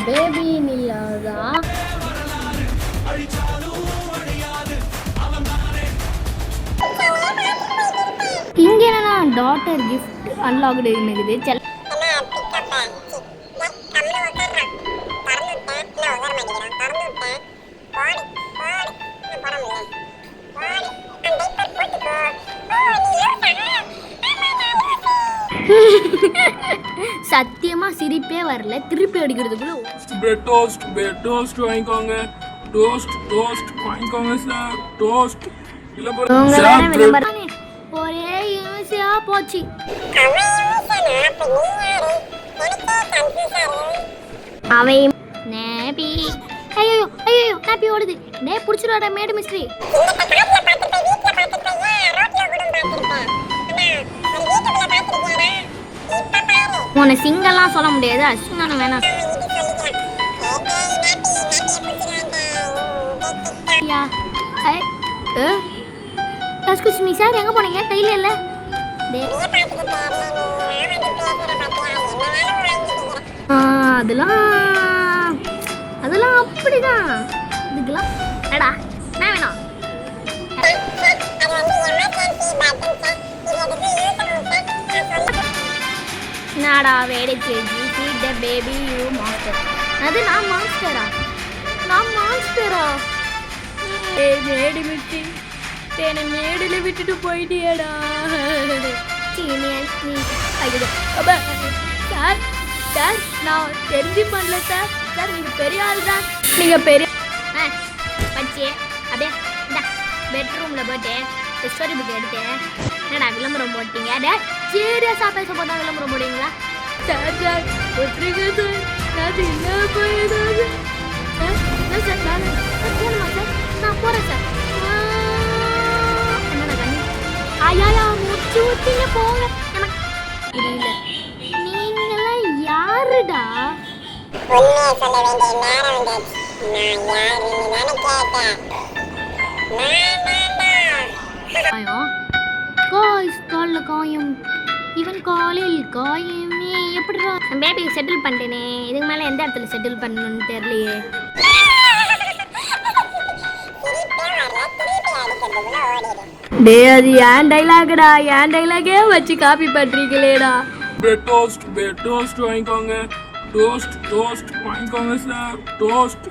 Baby நிலாதா இங்க என்னன்னா daughter gift unlocked இருக்குது. சத்தியமா சிரிப்பே வரல. திருப்பி அடிக்கிறதுக்குள்ள டோஸ்ட் வாங்கிக்கோங்க. டோஸ்ட் வாங்கிக்கோங்க சார். டோஸ்ட் இல்ல ஒரே ஈஸியா போச்சு. அவை நேபி ஐயோ ஐயோ நேபி ஓடுது. நே புடிச்சிரோட மேடு மிஸ்ட்ரி. உன்னை சிங்கெல்லாம் சொல்ல முடியாது. அசிங்கான வேணாம். எக்ஸ்கியூஸ் மீ சார், எங்கே போனீங்க? கையில் இல்லை. அதெல்லாம் அப்படிதான். இதுக்கெல்லாம் என்னடா என்ன வேணும்? நாடா வேடை கேஜி feed the baby you master. அது நான் மாஸ்டரா? மேடு மிட்டி என்னை மேடில் விட்டுட்டு போயிட்டியடா. சார் சார் நான் தெரிஞ்சு பண்ணல சார். சார் நீங்கள் பெரிய ஆள் தான். நீங்கள் பெரிய படிச்சு அப்படியே இந்த பெட்ரூமில் போய்ட்டு ஸ்டோரி புக் எடுத்தேன். என்னடா விளம்பரம் போட்டீங்க? டே சீரியஸாக பேச போட்டா விளம்பரம் போடுவீங்களா? சார் சார் ஒத்துருங்க சார். நான் என்ன போயிடுது சார். போகணுமா சார்? நான் போகிறேன் சார். என்னடா கண்ணி ஐயா முடிச்சு ஊற்றிங்க போங்க. எனக்கு இல்லை. நீங்களாம் யாருடா? சொல்ல வேண்டிய நேரம் வந்தாச்சு. நான் யாருன்னு தானே கேட்டேன். காலில் காயம். இவன் காலில் காயமே. எப்படிடா பேபி செட்டில் பண்ணிட்டேனே. இதுக்கு மேலே எந்த இடத்துல செட்டில் பண்ணணும்னு தெரியலையே. டே அது ஏன் டைலாக்டா? ஏன் டைலாகே வச்சு காப்பி பண்றீங்களேடா. டோஸ்ட் வாங்கிக்கோங்க. டோஸ்ட் வாங்கிக்கோங்க சார். டோஸ்ட்